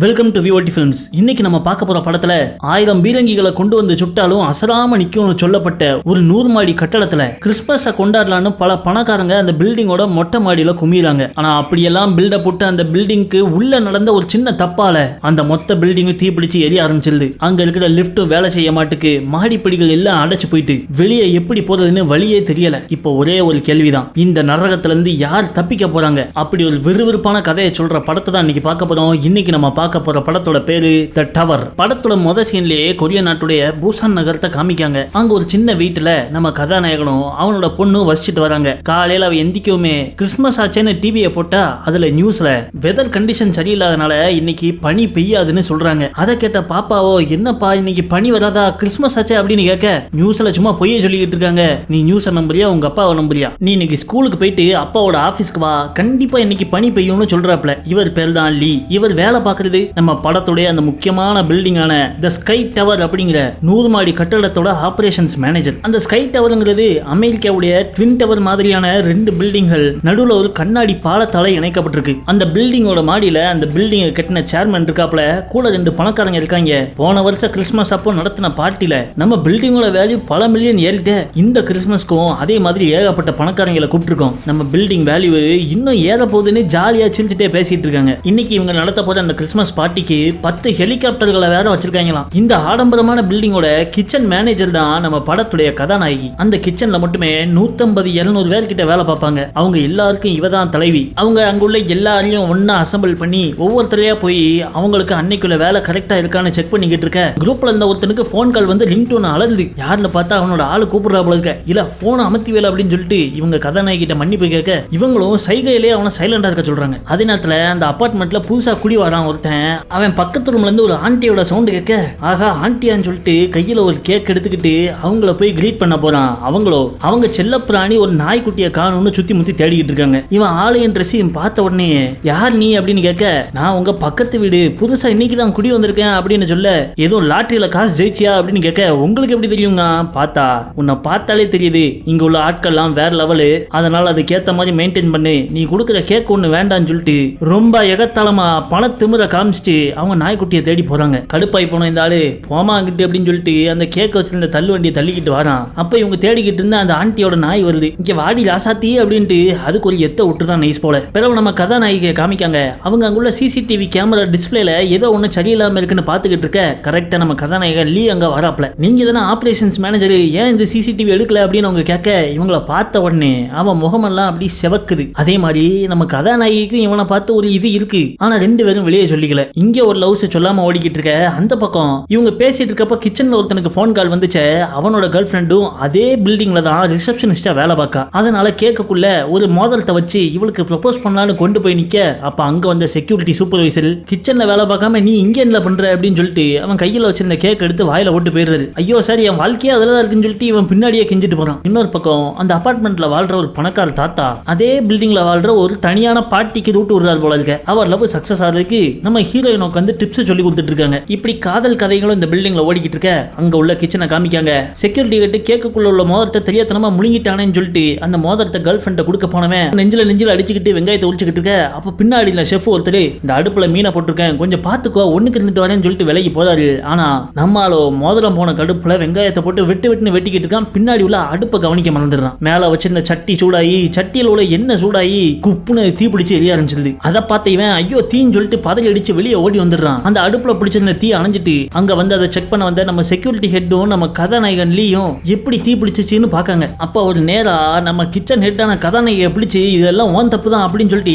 Welcome to VOD films. இன்னைக்கு நம்ம பார்க்க போற படத்துல 1000 பீரங்கிகளை கொண்டு வந்து சுட்டாலும் அசராம நிக்கும்னு சொல்லப்பட்ட ஒரு 100 மாடி கட்டடத்துல கிறிஸ்மஸ கொண்டாடலான்னு பல பணக்காரங்க அந்த பில்டிங்கோட மொட்டை மாடியில குமிறாங்க. ஆனா அப்படியெல்லாம் பில்டப் போட்டு அந்த பில்டிங்க்கு உள்ள நடந்த ஒரு சின்ன தப்பால அந்த மொத்த பில்டிங்கும் தீப்பிடிச்சு எரிய ஆரம்பிச்சிருது. அங்க இருக்கிற லிப்ட் வேலை செய்ய மாட்டுக்கு, மாடிப்படிகள் எல்லாம் அடைச்சு போயிட்டு வெளியே எப்படி போறதுன்னு வழியே தெரியல. இப்போ ஒரே ஒரு கேள்விதான், இந்த நரகத்துல இருந்து யார் தப்பிக்க போறாங்க? அப்படி ஒரு விறுவிறுப்பான கதையை சொல்ற படத்தை தான் இன்னைக்கு பார்க்க போறோம். இன்னைக்கு நம்ம பார்க்க போற படத்தோட பேரு த டவர். படத்தோட முத சீன்லயே கொரிய நாட்டுடைய பூசான் நகரத்தை காமிக்காங்க. அங்க ஒரு சின்ன வீட்டுல நம்ம கதாநாயகனும் அவனோட பொண்ணும் வசிச்சுட்டு வராங்க. காலையில அவ எந்திக்கவுமே கிறிஸ்மஸ் ஆச்சேன்னு டிவியை போட்டா அதுல நியூஸ்ல வெதர் கண்டிஷன் சரியில்லாதனால இன்னைக்கு பனி பெய்யாதுன்னு சொல்றாங்க. அதை கேட்ட பாப்பாவோ, என்னப்பா இன்னைக்கு பனி வராதா, கிறிஸ்மஸ் ஆச்சே அப்படின்னு கேட்க, நியூஸ்ல சும்மா பொய்ய சொல்லிக்கிட்டு இருக்காங்க, நீ நியூஸை நம்புறியா உங்க அப்பாவை நம்புறியா? நீ இன்னைக்கு ஸ்கூலுக்கு போயிட்டு அப்பாவோட ஆபீஸ்க்கு வா, கண்டிப்பா இன்னைக்கு பனி பெய்யும்னு சொல்றாப்ல. இவர் பேர் தான் லீ. இவர் வேலை பார்க்கறது நம்ம படத்துடைய அந்த முக்கியமான பில்டிங்கான தி ஸ்கை டவர் அப்படிங்கிற 100 மாடி கட்டடத்தோட ஆபரேஷன்ஸ் மேனேஜர். அந்த ஸ்கை டவர்ங்கிறது அமெரிக்காவுடைய ட்வின் டவர் மாதிரியான 2 பில்டிங்கள் நடுவுல ஒரு கண்ணாடி பாலத்தால இணைக்கப்பட்டிருக்கு. அந்த பில்டிங்கோட மாடியில அந்த பில்டிங்கை கட்டின சேர்மன் இருக்காப்ல, கூட 2 பணக்காரங்க இருக்காங்க. போன வருஷம் கிறிஸ்மஸ் அப்போ நடத்தின பார்ட்டில நம்ம பில்டிங்கோட வேல்யூ பல மில்லியன் ஏறிட்டே, இந்த கிறிஸ்மஸ்க்கும் அதே மாதிரி ஏகப்பட்ட பணக்காரங்களை கூப்பிட்டுருக்கோம், நம்ம பில்டிங் வேல்யூ இன்னும் ஏற போகுதுன்னு ஜாலியா சிரிச்சுட்டே பேசிட்டு இருக்காங்க. இன்னைக்கு இவங்க நடத்த போற அந்த கிறிஸ்மஸ் பார்ட்டிக்கு 10 ஹெலிகாப்டர்களை வேற வச்சிருக்காங்களாம். இந்த ஆடம்பரமான பில்டிங்கோட கிச்சன் மேனேஜர் தான் நம்ம படத்துடைய கதாநாயகி. அந்த கிச்சன்ல மட்டுமே 150-200 பேர் கிட்ட வேலை பார்ப்பாங்க. அவங்க எல்லாருக்கும் இவ தான் தலைவி. அவங்க அங்குள்ள எல்லாரையும் ஒன்னா அசம்பிள் பண்ணி ஒவ்வொருத்தரையா போய் அவங்களுக்கு அன்னைக்குள்ள வேலை கரெக்டா இருக்கான்னு செக் பண்ணிக்கிட்டு இருக்க, குரூப்ல இருந்த ஒருத்தனுக்கு போன் கால் வந்து ரிங் டோன் அலருது. யாருன்னு பார்த்தா அவனோட ஆளு கூப்பிடுறா போல இருக்க. இல்ல போன் அமர்த்தி வேலை அப்படின்னு சொல்லிட்டு இவங்க கதாநாயகி கிட்ட மன்னிப்பு கேட்க, இவங்களும் சைகையிலே அவனை சைலண்டா இருக்க சொல்றாங்க. அதே நேரத்துல அந்த அபார்ட்மெண்ட்ல புதுசா குடி வரான் ஒருத்தன். அவன் பக்கத்து ரூம்ல இருந்து ஒரு ஆண்டியோட சவுண்ட் கேட்க, ஆகா ஆண்டியான்னு சொல்லிட்டு கையில ஒரு கேக் எடுத்துக்கிட்டு அவங்கள போய் கிரீட் பண்ண போறான். அவங்க செல்ல பிராணி ஒரு நாய்க்குட்டியை காணும்னு சுத்தி முத்தி தேடிக்கிட்டு இருக்காங்க. இவன் ஆலயம் ட்ரெஸ் பார்த்த உடனே, யார் நீ அப்படின்னு கேட்க, நான் உங்க பக்கத்து வீடு, புதுசா இன்னைக்கு தான் குடி வந்திருக்கேன் அப்படின்னு சொல்ல, ஏதோ லாட்டரியில காசு ஜெயிச்சியா அப்படின்னு கேட்க, உங்களுக்கு எப்படி தெரியுங்க? பார்த்தா உன்னை பார்த்தாலே தெரியுது, இங்க உள்ள ஆட்கள்லாம் வேற லெவலு, அதனால அதுக்கேத்த மாதிரி மெயின்டைன் பண்ணு, நீ கொடுக்குற கேக் ஒண்ணு வேண்டான்னு சொல்லிட்டு ரொம்ப எகத்தாளமா பண திமிர காமிச்சிட்டு அவங்க நாய்க்குட்டியை தேடி போறாங்க. கடுப்பாய் போன இந்த ஆளு போமாங்கிட்டு அப்படின்னு சொல்லிட்டு அந்த கேக்க வச்சிருந்த தள்ளு வண்டியை தள்ளிக்கிட்டு வரான். அப்ப இவங்க தேடிக்கிட்டு இருந்த அந்த ஆண்டியோட நாய் வருது. இங்க வாடி ராசாத்தி அப்படின்ட்டு அதுக்கு ஒரு எத்த விட்டுதான் நைஸ் போல. பிறகு நம்ம கதாநாயகியை காமிக்காங்க. அவங்க அங்குள்ள சிசிடிவி கேமரா டிஸ்பிளேல ஏதோ ஒண்ணு சரியில்லாம இருக்குன்னு பாத்துக்கிட்டு இருக்க, கரெக்டா நம்ம கதாநாயகர் லீ அங்க வராப்ல. நீங்க தானே ஆபரேஷன்ஸ் மேனேஜர், ஏன் இந்த சிசிடிவி எடுக்கல அப்படின்னு அவங்க கேட்க, இவங்களை பார்த்த உடனே அவன் முகமெல்லாம் அப்படி செவக்குது. அதே மாதிரி நம்ம கதாநாயகிக்கும் இவனை பார்த்து ஒரு இது இருக்கு. ஆனா 2 பேரும் வெளியே சொல்லிக்கல. இங்க ஒரு லவ்ஸ் சொல்லாம ஓடிக்கிட்டு இருக்க, அந்த பக்கம் இவங்க பேசிட்டு இருக்கப்ப கிச்சன்ல ஒருத்தனுக்கு போன் கால் வந்துச்சு. அவனோட கேர்ள் ஃப்ரெண்டும் அதே பில்டிங்ல தான் ரிசப்ஷனிஸ்டா வேலை பார்க்கா. அதனால கேக்குள்ள ஒரு மோதிரத்தை வச்சு இவளுக்கு ப்ரப்போஸ் பண்ணலான்னு கொண்டு போய் நிக்க, அப்ப அங்க வந்த செக்யூரிட்டி சூப்பர்வைசர், கிச்சன்ல வேலை பார்க்காம நீ இங்க என்ன பண்ற அப்படின்னு சொல்லிட்டு அவன் கையில வச்சிருந்த கேக் எடுத்து வாயில போட்டு போயிடுறாரு. ஐயோ சார், என் வாழ்க்கையே அதுலதான் இருக்குன்னு சொல்லிட்டு இவன் பின்னாடியே கெஞ்சிட்டு போறான். இன்னொரு பக்கம் அந்த அபார்ட்மெண்ட்ல வாழ்ற ஒரு பணக்கார தாத்தா அதே பில்டிங்ல வாழ்ற ஒரு தனியான பார்ட்டிக்கு ரூட் விடுறாரு போல இருக்க. அவர் லவ் சக்சஸ் ஆகிறதுக்கு நம்ம ஹீரோயினுக்கு வந்து டிப்ஸ் சொல்லி கொடுத்துட்டு இருக்காங்க. இப்படி காதல் கதைகளும் இந்த பில்டிங்ல ஓடிக்கிட்டு இருக்க, அங்க உள்ள கிச்சனை காமிக்காங்க. செக்யூரிட்டி கிட்ட கேக்குள்ள உள்ள மோதிரத்தை தெரியாதனமா முழுங்கிட்டானேன்னு சொல்லிட்டு அந்த மோதிரத்தை கேர்ள் ஃப்ரெண்ட கொடுக்க போனவன் நெஞ்சில அடிச்சுக்கிட்டு வெங்காயத்தை உரிச்சுக்கிட்டு இருக்க, அப்ப பின்னாடி செஃப் ஒருத்தர், இந்த அடுப்புல மீனை போட்டிருக்கேன் கொஞ்சம் பாத்துக்கோ, ஒண்ணுக்கு இருந்துட்டு வரேன்னு சொல்லிட்டு விலகி போதாரு. ஆனா நம்மாலோ மோதிரம் போன கடுப்புல வெங்காயத்தை போட்டு வெட்டுன்னு வெட்டிக்கிட்டு இருக்கான். பின்னாடி உள்ள அடுப்பை கவனிக்க மறந்துடுறான். மேல வச்சிருந்த சட்டி சூடாயி, சட்டியில உள்ள எண்ணெய் சூடாயி குப்புன்னு தீ பிடிச்சு எரிய ஆரம்பிச்சிருது. அதை பார்த்த இவன் ஐயோ தீன்னு சொல்லிட்டு பதறி அடிச்சு வெளியே ஓடி வந்துடுறான். அந்த அடுப்புல பிடிச்சிருந்த தீ அணைஞ்சிட்டு அங்க வந்து அதை செக் பண்ண வந்த நம்ம செக்யூரிட்டி ஹெட்டும் நம்ம கதாநாயகன் லீயும் எப்படி தீ பிடிச்சிச்சுன்னு பாக்காங்க. அப்ப ஒரு நேரா நம்ம கிச்சன் ஹெட்டான கதாநாயகியை பிடிச்சு இதெல்லாம் ஓன் தப்பு தான் அப்படின்னு சொல்லிட்டு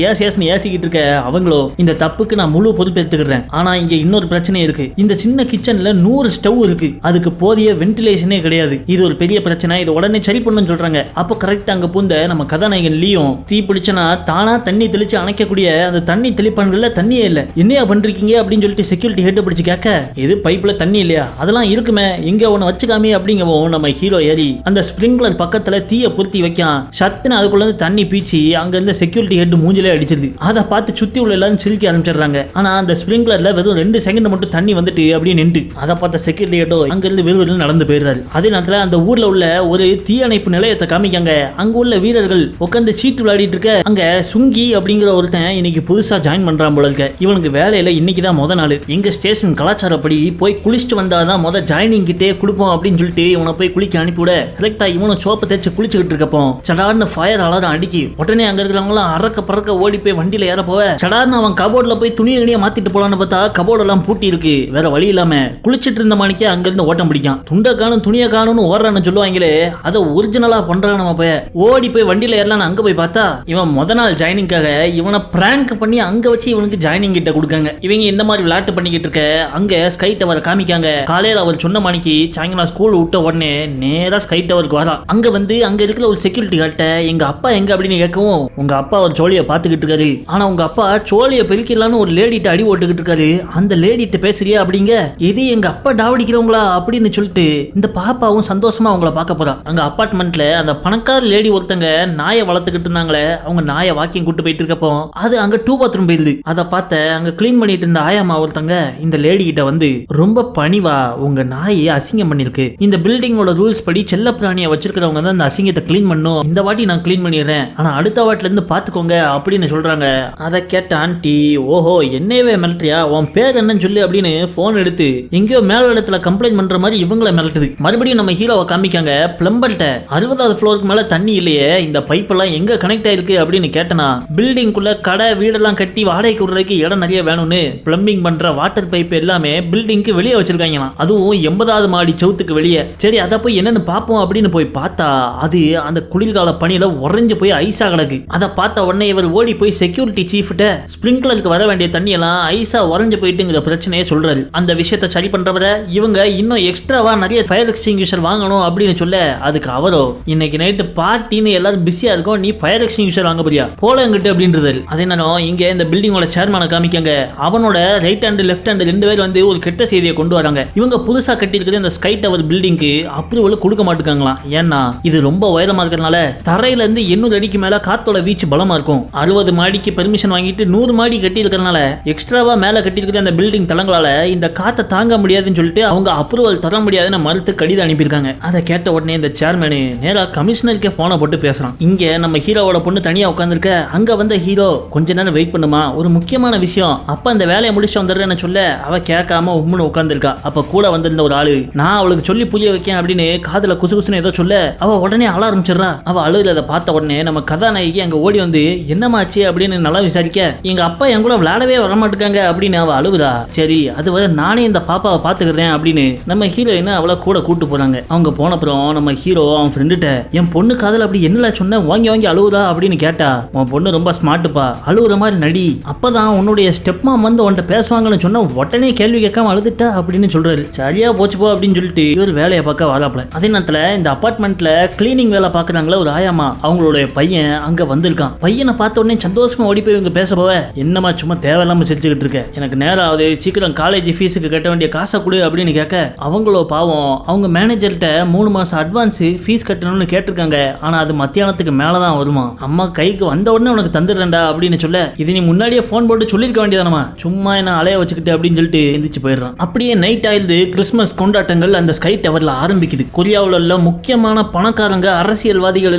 ஏசிக்கிட்டு இருக்க, அவங்களோ இந்த தப்புக்கு நான் முழு பொறுப்பு எடுத்துக்கிறேன். ஆனா இங்க இன்னொரு பிரச்சனை இருக்கு. இந்த சின்ன கிச்சன்ல 100 ஸ்டவ் இருக்கு, அதுக்கு போதிய வென்டிலேஷனே கிடையாது. இது ஒரு பெரிய பிரச்சனை, இது உடனே சரி பண்ணணும்னு சொல்றாங்க. அப்ப கரெக்ட் அங்க பூந்த நம்ம கதாநாயகன் லீயும் தீ பிடிச்சனா தானா தண்ணி தெளிச்சு அணைக்கக்கூடிய அந்த தண்ணி தெளிப்பான்கள்ல தண்ணியே இல்ல, என்னையா பண்றீங்க அப்படின்னு சொல்லிட்டு செக்யூரிட்டி ஹெட் பிடிச்சு கேட்க, இது பைப்ல தண்ணி இல்லையா, அதெல்லாம் இருக்குமே, எங்க ஒண்ணு வச்சுக்காமே அப்படிங்கவும் நம்ம ஹீரோ ஏறி அந்த ஸ்பிரிங்க்லர் பக்கத்துல தீய பொருத்தி வைக்கான். சத்துன்னு அதுக்குள்ள இருந்து தண்ணி பீச்சி அங்க இருந்த செக்யூரிட்டி ஹெட் மூஞ்சிலே அடிச்சிருது. அதை பார்த்து சுத்தி உள்ள எல்லாரும் சிரிக்க ஆரம்பிச்சிடுறாங்க. ஆனா அந்த ஸ்பிரிங்க்லர்ல வெறும் 2 செகண்ட் மட்டும் தண்ணி வந்துட்டு அப்படியே நின்று, அதை பார்த்த செக்யூரிட்டி ஹெட்டோ அங்க இருந்து விறுவிறு நடந்து போயிடுறாரு. அதே நேரத்துல அந்த ஊர்ல உள்ள ஒரு தீயணைப்பு நிலையத்தை காமிக்காங்க. அங்க உள்ள வீரர்கள் உட்காந்து சீட்டு விளையாடிட்டு இருக்க, அங்க சுங்கி அப்படிங்கிற ஒருத்தன் இன்னைக்கு புதுசா ஜாயின் பண்றான் போல இருக்க. இவனுக்கு வேலை வேலையில இன்னைக்கு தான் முத நாள். எங்க ஸ்டேஷன் கலாச்சாரப்படி போய் குளிச்சுட்டு வந்தாதான் முத ஜாயினிங் கிட்டே கொடுப்போம் அப்படின்னு சொல்லிட்டு இவனை போய் குளிக்க அனுப்பிவிட கரெக்டா இவனும் சோப்பை தேய்ச்சி குளிச்சுக்கிட்டு இருக்கப்போ சடார்னு ஃபயர் அலாரம் அடிக்கி உடனே அங்க இருக்கிறவங்களாம் அறக்க பறக்க ஓடி போய் வண்டியில ஏற போவ சடார்னு அவன் கபோர்ட்ல போய் துணியை மாத்திட்டு போலான்னு பார்த்தா கபோர்ட் எல்லாம் பூட்டி இருக்கு. வேற வழி இல்லாம குளிச்சிட்டு இருந்த மாணிக்கே அங்க இருந்து ஓட்டம் பிடிக்கான். துண்டை காணும் துணியை காணும்னு ஓடுறான்னு சொல்லுவாங்களே அதை ஒரிஜினலா பண்றான். நம்ம போய் ஓடி போய் வண்டியில ஏறலான்னு அங்க போய் பார்த்தா இவன் முத நாள் ஜாயினிங்காக இவனை பிராங்க் பண்ணி அங்க வச்சு இவனுக்கு ஜாயினிங் கிட்ட கொடுக்காங்க. இவங்க இந்த மாதிரி விளையாட்டு பண்ணிக்கிட்டு இருக்க அங்க ஸ்கை டவர் காமிக்காங்க. காலையில அவர் சொன்ன மணிக்கு சாயங்காலம் ஸ்கூல் விட்ட உடனே நேரா ஸ்கை டவருக்கு வரா. அங்க வந்து அங்க இருக்கிற ஒரு செக்யூரிட்டி கார்ட்ட எங்க அப்பா எங்க அப்படின்னு கேட்கவும் உங்க அப்பா ஒரு சோழியை பாத்துக்கிட்டு இருக்காரு. ஆனா உங்க அப்பா சோழியை பெருக்கலான்னு ஒரு லேடிட்ட அடி ஓட்டுக்கிட்டு இருக்காரு. அந்த லேடிட்ட பேசுறியா அப்படிங்க இது எங்க அப்பா டாவடிக்கிறவங்களா அப்படின்னு சொல்லிட்டு இந்த பாப்பாவும் சந்தோஷமா அவங்கள பார்க்க போறா. அங்க அபார்ட்மெண்ட்ல அந்த பணக்கார லேடி ஒருத்தங்க நாயை வளர்த்துக்கிட்டு இருந்தாங்களே அவங்க நாயை வாக்கிங் கூட்டு போயிட்டு இருக்கப்போ அது அங்க 2 பாத்ரூம் போயிருது. அதை பார்த்த அங்க கிளீன் பண்ணிட்டு இருந்த ஆயாமா ஒருத்தங்க இந்த லேடி கிட்ட வந்து ரொம்ப பணிவா உங்க நாயை அசிங்கம் பண்ணிருக்கு. இந்த பில்டிங்கோட ரூல்ஸ் படி செல்ல பிராணியை வச்சிருக்கிறவங்க தான் இந்த அசிங்கத்தை கிளீன் பண்ணும். இந்த வாட்டி நான் கிளீன் பண்ணிடுறேன் ஆனா அடுத்த வாட்டில இருந்து பாத்துக்கோங்க அப்படின்னு சொல்றாங்க. அதை கேட்ட ஆண்டி ஓஹோ என்னவே மிரட்டியா உன் பேர் என்னன்னு சொல்லி அப்படின்னு போன் எடுத்து எங்கேயோ மேல இடத்துல கம்ப்ளைண்ட் பண்ற மாதிரி இவங்களை மிரட்டுது. மறுபடியும் நம்ம ஹீரோவை காமிக்காங்க. பிளம்பர்ட்ட 60வது ஃப்ளோருக்கு மேல தண்ணி இல்லையே இந்த பைப் எல்லாம் எங்க கனெக்ட் ஆயிருக்கு அப்படின்னு கேட்டனா பில்டிங்குள்ள கடை வீடெல்லாம் கட்டி வாடகைக்கு விடுறதுக்கு இடம் நிறைய வேணும்னு பிளம்பிங் பண்ற வாட்டர் பைப் எல்லாமே பில்டிங்க்கு வெளியே வச்சிருக்காங்க. அதுவும் 80வது மாடி சவுத்துக்கு வெளியே. சரி அதை போய் என்னன்னு பாப்போம் அப்படின்னு போய் பார்த்தா அது அந்த குளிர்கால பனியில உறைஞ்சு போய் ஐஸா கிடக்கு. அதை பார்த்த உடனே இவர் ஓடி போய் செக்யூரிட்டி சீஃப்ட்ட ஸ்பிரிங்க்லருக்கு வர வேண்டிய தண்ணி எல்லாம் ஐஸா உறைஞ்சு போயிட்டுங்கிற பிரச்சனையை சொல்றாரு. அந்த விஷயத்தை சரி பண்றவரை இவங்க இன்னும் எக்ஸ்ட்ராவா நிறைய ஃபயர் எக்ஸ்டிங்யூஷர் வாங்கணும் அப்படின்னு சொல்ல அதுக்கு அவரோ இன்னைக்கு நைட்டு பார்ட்டின்னு எல்லாரும் பிஸியா இருக்கும் நீ ஃபயர் எக்ஸ்டிங்யூஷர் வாங்க போறியா போலங்கிட்டு அப்படின்றது. அதே நேரம் இங்க இந்த பில்டிங்கோட சேர்மனை காமிக்காங்க. அவனோட ரைட் ஹேண்ட் லெஃப்ட் ஹேண்ட் 2 பேர் வந்து ஒரு கெட்ட செய்தியை கொண்டு வராங்க. இவங்க புதுசா கட்டி இருக்கிற இந்த ஸ்கை டவர் பில்டிங்க்கு அப்ரூவல் கொடுக்க மாட்டாங்களாம். ஏன்னா இது ரொம்ப உயரமா இருக்கிறதுனால தரையில இருந்து 800 அடிக்கு மேல காத்தோட வீச்சு பலமா இருக்கும். 60 மாடிக்கு பெர்மிஷன் வாங்கிட்டு 100 மாடி கட்டி இருக்கிறதுனால எக்ஸ்ட்ராவா மேல கட்டி இருக்கிற அந்த பில்டிங் தளங்களால இந்த காத்தை தாங்க முடியாதுன்னு சொல்லிட்டு அவங்க அப்ரூவல் தர முடியாதுன்னு மறுத்து கடிதம் அனுப்பியிருக்காங்க. அதை கேட்ட உடனே இந்த சேர்மேனு நேரா கமிஷனருக்கே போன போட்டு பேசுறான். இங்க நம்ம ஹீரோவோட பொண்ணு தனியா உட்காந்துருக்க. அங்க வந்த ஹீரோ கொஞ்ச நேரம் வெயிட் பண்ணுமா ஒரு முக்கியமான விஷயம் அப்ப அந்த வேலையை முடிச்சு வந்துடுறேன்னு சொல்ல அவ கேட்காம உம்முன்னு உட்காந்துருக்கா. அப்ப கூட வந்திருந்த ஒரு ஆளு நான் அவளுக்கு சொல்லி புரிய வைக்கேன் அப்படின்னு காதுல குசு குசுன்னு ஏதோ சொல்ல அவ உடனே அழ ஆரம்பிச்சிடறா. அவ அழுகிறத பார்த்த உடனே நம்ம கதாநாயகி அங்க ஓடி வந்து என்னமாச்சு அப்படின்னு நல்லா விசாரிக்க எங்க அப்பா என் கூட விளையாடவே வரமாட்டுக்காங்க அப்படின்னு அவ அழுகுதா. சரி அது வரை நானே இந்த பாப்பாவை பாத்துக்கிறேன் அப்படின்னு நம்ம ஹீரோயினை அவளை கூட கூட்டு போறாங்க. அவங்க போனப்புறம் நம்ம ஹீரோ அவன் ஃப்ரெண்டுட்ட என் பொண்ணு காதல் அப்படி என்னல சொன்ன வாங்கி வாங்கி அழுகுதா அப்படின்னு கேட்டா உன் பொண்ணு ரொம்ப ஸ்மார்ட்டுப்பா அழுகுற மாதிரி நடி அப்பதான் உன்னுடைய ஸ்டெப் மாம் வந்து உன்ட்ட பேசுவாங்கன்னு சொன்னா உடனே கேள்வி கேட்காம அழுதுட்டா அப்படின்னு சொல்றாரு. சரியா போச்சுப்போ அப்படின்னு சொல்லிட்டு இவர் வேலையை பார்க்க வராப்ல. அதே நேரத்துல இந்த அபார்ட்மெண்ட்ல கிளீனிங் வேலை பாக்குறாங்களா ஒரு ஆயாமா அவங்களுடைய பையன் அங்க வந்திருக்கான். பையனை பார்த்த உடனே சந்தோஷமா ஓடி போய் இவங்க பேச போவ என்னமா சும்மா தேவையில்லாம சிரிச்சுக்கிட்டு இருக்க எனக்கு நேரம் ஆகுது சீக்கிரம் காலேஜ் ஃபீஸுக்கு கட்ட வேண்டிய காசை கொடு அப்படின்னு கேட்க அவங்களோ பாவம் அவங்க மேனேஜர்கிட்ட 3 மாசம் அட்வான்ஸ் ஃபீஸ் கட்டணும்னு கேட்டிருக்காங்க. ஆனா அது மத்தியானத்துக்கு மேலதான் வருமா. அம்மா கைக்கு வந்த உடனே உனக்கு தந்துடுறேன்டா அப்படின்னு சொல்ல இது நீ முன்னாடியே போன் போட்டு சொல்லிருக்க வேண்டியதானமா சும்மா என்ன அலைய வச்சுக்கிட்டு அப்படின்னு சொல்லிட்டு எந்திரிச்சு போயிடுறான். அப்படியே நைட் ஆயிடுது. கிறிஸ்துமஸ் கொண்டாட்டங்கள் அந்த ஸ்கை டவர்ல ஆரம்பிக்குது. கொரியாவில் உள்ள முக்கியமான பணக்காரங்க அரசியல்வாதிகள்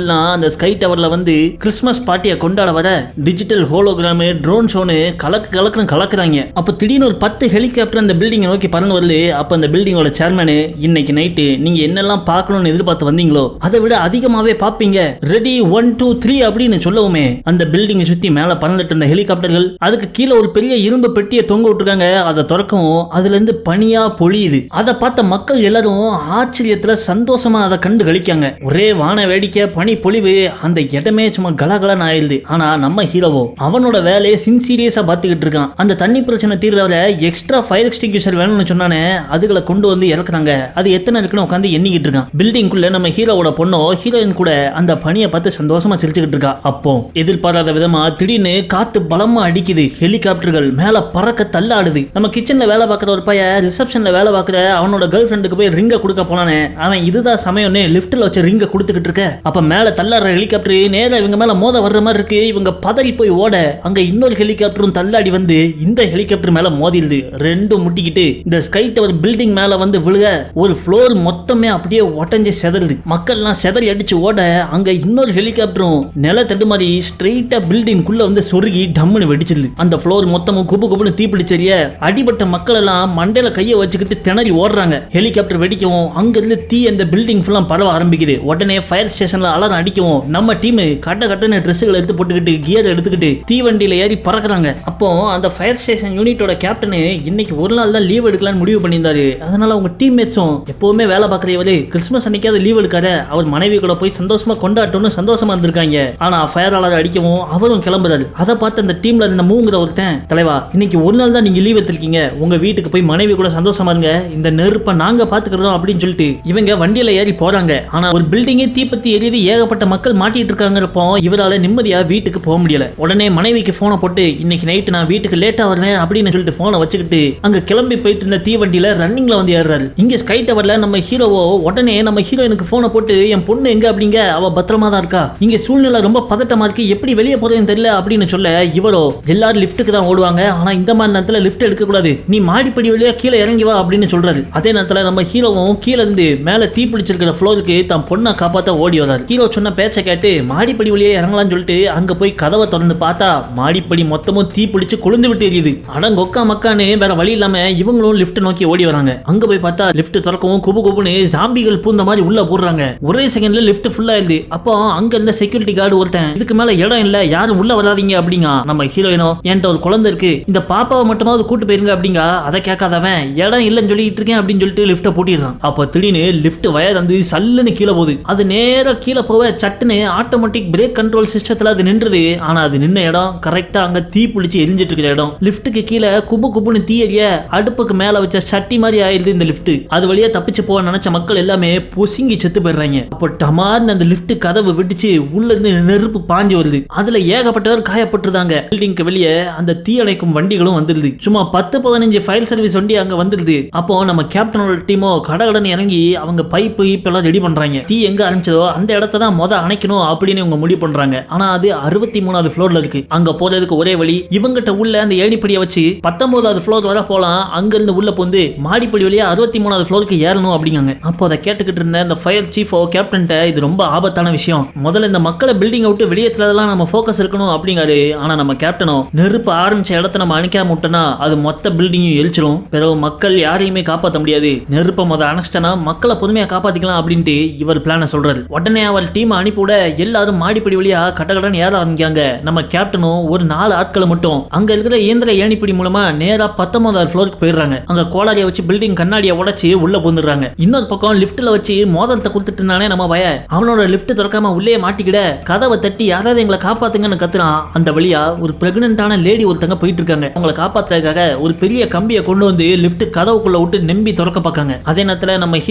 எல்லாம் அந்த ஸ்கை டவர்ல வந்து கிறிஸ்துமஸ் பார்ட்டியை கொண்டாட வர டிஜிட்டல் ஹோலோகிராமு ட்ரோன் ஷோனு கலக்குன்னு கலக்குறாங்க. அப்ப திடீர்னு ஒரு 10 ஹெலிகாப்டர் அந்த பில்டிங்கை நோக்கி பறந்து வருது. அப்ப அந்த பில்டிங்கோட சேர்மேனு இன்னைக்கு நைட்டு நீங்க என்னெல்லாம் பார்க்கணும்னு எதிர்பார்த்து வந்தீங்களோ அதை விட அதிகமாவே பார்ப்பீங்க ரெடி 1 2 3 அப்படின்னு சொல்லவுமே அந்த பில்டிங்கை சுத்தி மேல பறந்துட்டு இருந்த ஹெலிகாப்டர்கள் அதுக்கு கீழே ஒரு பெரிய இரும்பு பெட்டியை தொங்க விட்டுருக்காங்க. அதை திறக்கவும் அதுல இருந்து பனியா பொழியுது. அதை பார்த்த மக்கள் எல்லாரும் ஆச்சரியத்துல சந்தோஷமா அதை கண்டு கழிக்காங்க. ஒரே வான வேடிக்கை பனி பொழிவு அந்த இடமே சும்மா கலகலன்னு ஆயிடுது. ஆனா நம்ம ஹீரோவோ அவனோட வேலையை சின்சீரியஸா பார்த்துக்கிட்டு இருக்கான். அந்த தண்ணி பிரச்சனை தீர்றவரை எக்ஸ்ட்ரா ஃபயர் எக்ஸ்டிங்யூஷர் வேணும்னு சொன்னானே அதுகளை கொண்டு வந்து இறக்குறாங்க. அது எத்தனை இருக்குன்னு உட்காந்து எண்ணிக்கிட்டு இருக்கான். பில்டிங்குள்ள நம்ம ஹீரோவோட பொண்ணோ ஹீரோயின் கூட அந்த பனியை பார்த்து சந்தோஷமா சிரிச்சுக்கிட்டு இருக்கா. அப்போ எதிர்பாராத விதமா திடீர்னு காத்து பலமா அடிக்குது. ஹெலிகாப்டர்கள் மேல பறக்க தள்ளாடுது. நம்ம கிச்சன்ல வேலை பார்க்குற ஒரு பையன் ரிசப்ஷன்ல வேலை பார்க்குற அவனோட கேர்ள் ஃப்ரெண்டுக்கு போய் ரிங்க கொடுக்க போனானே அவன் இதுதான் சமயம்னு லிப்ட்ல வச்சு ரிங்க கொடுத்துக்கிட்டு இருக்க. அப்ப மேல தள்ளாடுற ஹெலிகாப்டர் நேரா இவங்க மேல மோத வர்ற மாதிரி இருக்கு. இவங்க பதறி போய் ஓட அங்க இன்னொரு ஹெலிகாப்டரும் தள்ளாடி வந்து இந்த ஹெலிகாப்டர் மேல மோதிடுது. ரெண்டும் முட்டிக்கிட்டு இந்த ஸ்கை டவர் பில்டிங் மேல வந்து விழுக ஒரு ஃப்ளோர் மொத்தமே அப்படியே ஒட்டஞ்சு செதறுது. மக்கள்லாம் செதறி அடிச்சு ஓட அங்க இன்னொரு ஹெலிகாப்டரும் நில தட்டு மாதிரி ஸ்ட்ரெயிட்டா பில்டிங்குள்ள வந்து சொருகி டம்முன்னு வெடிச்சிருது. அந்த ஃப்ளோர் மொத்தமும் கட்டடமும் குபு குபுன்னு தீப்பிடிச்செறிய அடிபட்ட மக்கள் எல்லாம் மண்டையில கையை வச்சுக்கிட்டு திணறி ஓடுறாங்க. ஹெலிகாப்டர் வெடிக்கவும் அங்க இருந்து தீ அந்த பில்டிங் ஃபுல்லா பரவ ஆரம்பிக்குது. உடனே ஃபயர் ஸ்டேஷன்ல அலாரம் அடிக்கவும் நம்ம டீம் கட்டன்னு ட்ரெஸ்ஸுகளை எடுத்து போட்டுக்கிட்டு கியர் எடுத்துக்கிட்டு தீ வண்டியில ஏறி பறக்குறாங்க. அப்போ அந்த ஃபயர் ஸ்டேஷன் யூனிட்டோட கேப்டன் இன்னைக்கு ஒரு நாள் தான் லீவ் எடுக்கலாம்னு முடிவு பண்ணியிருந்தாரு. அதனால அவங்க டீம்மேட்ஸும் எப்பவுமே வேலை பார்க்குறவரு கிறிஸ்மஸ் அன்னைக்காவது லீவ் எடுக்காத அவர் மனைவி கூட போய் சந்தோஷமா கொண்டாட்டம்னு சந்தோஷமா இருந்திருக்காங்க. ஆனா ஃபயர் அலாரம் அடிக்கவும் அவரும் கிளம்புறாரு. அதை பார்த்து அந்த டீம்ல இருந்த மூங்கிற ஒருத்தன், தலைவா இன்னைக்கு ஒரு நாள் தான் நீங்க லீவ் எடுத்திருக்கீங்க, உங்க வீட்டுக்கு போய் மனைவி கூட சந்தோஷமா இருங்க, இந்த நெருப்பை நாங்க பாத்துக்கிறோம் அப்படின்னு சொல்லிட்டு இவங்க வண்டியில ஏறி போறாங்க. ஆனா ஒரு பில்டிங்கே தீப்பத்தி எரியுது, ஏகப்பட்ட மக்கள் மாட்டிட்டு இருக்காங்கிறப்போ இவரால நிம்மதியா வீட்டுக்கு போக முடியல. உடனே மனைவிக்கு போனை போட்டு இன்னைக்கு நைட்டு நான் வீட்டுக்கு லேட்டா வருவேன் அப்படின்னு சொல்லிட்டு போனை வச்சுக்கிட்டு அங்க கிளம்பி போயிட்டு இருந்த தீவண்டியில ரன்னிங்ல வந்து ஏறாரு. இங்க ஸ்கை டவர்ல நம்ம ஹீரோவோ உடனே நம்ம ஹீரோயினுக்கு போனை போட்டு என் பொண்ணு எங்க அப்படிங்க, அவ பத்திரமா தான் இருக்கா, இங்க சூழ்நிலை ரொம்ப பதட்டமா இருக்கு, எப்படி வெளியே போறதுன்னு தெரியல அப்படின்னு சொல்ல இவரோ எல்லாரும் லிப்ட்டுக்கு தான் ஓடுவாங்க, ஆனா இந்த மாதிரி நேரத்துல லிப்ட் எடுக்க கூடாது, நீ மாடிப்படி வழியா கீழே இறங்கி வா அப்படின்னு சொல்றாரு. அதே நேரத்துல நம்ம ஹீரோவும் கீழே இருந்து மேல தீ பிடிச்சிருக்கிற ஃப்ளோருக்கு தான் பொண்ணை காப்பாத்த ஓடி வராரு. ஹீரோ சொன்ன பேச்சை கேட்டு மாடிப்படி வழியா இறங்கலாம்னு சொல்லிட்டு அங்க போய் கதவை திறந்து பார்த்தா மாடிப்படி மொத்தமும் தீ பிடிச்சு கொழுந்து விட்டு எரியுது. அடங்கொக்கா மக்கான்னு வேற வழி இல்லாம இவங்களும் லிப்ட் நோக்கி ஓடி வராங்க. அங்க போய் பார்த்தா லிப்ட் திறக்கவும் குபு குபுன்னு ஜாம்பிகள் பூந்த மாதிரி உள்ள போடுறாங்க. ஒரே செகண்ட்ல லிப்ட் ஃபுல்லா ஆயிடுது. அப்போ அங்க இருந்த செக்யூரிட்டி கார்டு ஒருத்தன், இதுக்கு மேல இடம் இல்ல, யாரும் உள்ள வராதீங்க அப்படிங்க. நம்ம ஹீரோயினோ என்கிட்ட ஒரு குழந்தை இருக்கு, இந்த பாப்பாவை மட்டுமாவது கூட்டு போயிருங்க அப்படிங்க. அதை கேட்காதவன் இடம் இல்லைன்னு சொல்லிட்டு இருக்கேன் அப்படின்னு சொல்லிட்டு லிப்ட பூட்டிடுறான். அப்போ திடீர்னு லிப்ட் வயர் வந்து சல்லுன்னு கீழே போகுது. அது நேரா கீழே போக சட்டுன்னு ஆட்டோமேட்டிக் பிரேக் கண்ட்ரோல் சிஸ்டத்துல அது நின்றுது. ஆனா அது நின்ன இடம் கரெக்டா அங்க தீ பிடிச்சி எரிஞ்சிட்டு இருக்கிற இடம். லிப்டுக்கு கீழே குபு குபுன்னு தீ எரிய அடுப்புக்கு மேல வச்ச சட்டி மாதிரி ஆயிடுது இந்த லிப்ட். அது வழியா தப்பிச்சு போக நினைச்ச மக்கள் எல்லாமே பொசுங்கி செத்து போயிடுறாங்க. அப்போ டமார்னு அந்த லிப்ட் கதவு வெடிச்சு உள்ள இருந்து நெருப்பு பாஞ்சு வருது. அதுல ஏகப்பட்டவர் காயப்பட்டிருந்தாங்க. பில்டிங்க்கு வெளியே அந்த தீ அணைக்கும் வண்டிகளும் வந்துருது. சும்மா 10-15 ஃபயர் சர்வீஸ் வண்டி அங்க வந்துருது. அப்போ நம்ம கேப்டனோட டீமோ கடகடன் இறங்கி அவங்க பைப்பு எல்லாம் ரெடி பண்றாங்க. தீ எங்க ஆரம்பிச்சதோ அந்த இடத்த தான் முத அணைக்கணும் அப்படின்னு இவங்க முடிவு பண்றாங்க. ஆனா அது 63வது ஃப்ளோர்ல இருக்கு. அங்க போறதுக்கு ஒரே வழி இவங்கிட்ட உள்ள அந்த ஏணிப்படியை வச்சு 19வது ஃப்ளோர் வர போலாம். அங்க இருந்து உள்ள போந்து மாடிப்படி வழியா 63வது ஃப்ளோருக்கு ஏறணும் அப்படிங்காங்க. அப்போ அதை கேட்டுக்கிட்டு இருந்த அந்த ஃபயர் சீஃபோ கேப்டன்ட்ட இது ரொம்ப ஆபத்தான விஷயம், முதல்ல இந்த மக்களை பில்டிங் விட்டு வெளியேற்றதெல்லாம் நம்ம ஃபோக்கஸ் இருக்கணும் அப்படிங்காரு. ஆனா நம்ம கேப்டனோ நெருப்பு ஆரம்பிச்ச இடத்த நம்ம அணைக்காம விட்டோம்னா அது மொத்த பில்டிங்கும் எரிச்சிடும், பிறகு மக்கள் யாரையுமே காப்பாற்ற முடியாது, நெருப்பை முத அணைச்சிட்டனா மக்களை பொறுமையா காப்பாத்திக்கலாம் அப்படின்ட்டு இவர் பிளான சொல்றாரு. உடனே அவர் டீம் அனுப்பிவிட எல்லாரும் மாடிப்படி வழியா கட்டகடன் ஏற ஆரம்பிக்காங்க. நம்ம கேப்டனும் ஒரு 4 ஆட்களை மட்டும் அங்க இருக்கிற இயந்திர ஏணிப்படி மூலமா நேரா 19வது ஃப்ளோருக்கு போயிடுறாங்க. அங்க கோளாரியை வச்சு பில்டிங் கண்ணாடியை உடைச்சு உள்ள புந்துடுறாங்க. இன்னொரு பக்கம் லிப்ட்ல வச்சு மோதிரத்தை கொடுத்துட்டு இருந்தானே நம்ம பய, அவனோட லிப்ட் திறக்காம உள்ளே மாட்டிக்கிட கதவை தட்டி யாராவது எங்களை காப்பாத்துங்கன்னு கத்துறான். அந்த வழியா ஒரு பிரெக்னன்டான லேடி ஒருத்தங்க போயிட்டு இருக்காங்க. அவங்களை காப்பாத்துறதுக்காக ஒரு பெரிய கம்பியை கொண்டு வந்து லிப்ட் கதவுக்குள்ள விட்டு நம்பி திறக்க பார்க்காங்க. அதே நேரத்துல நம்ம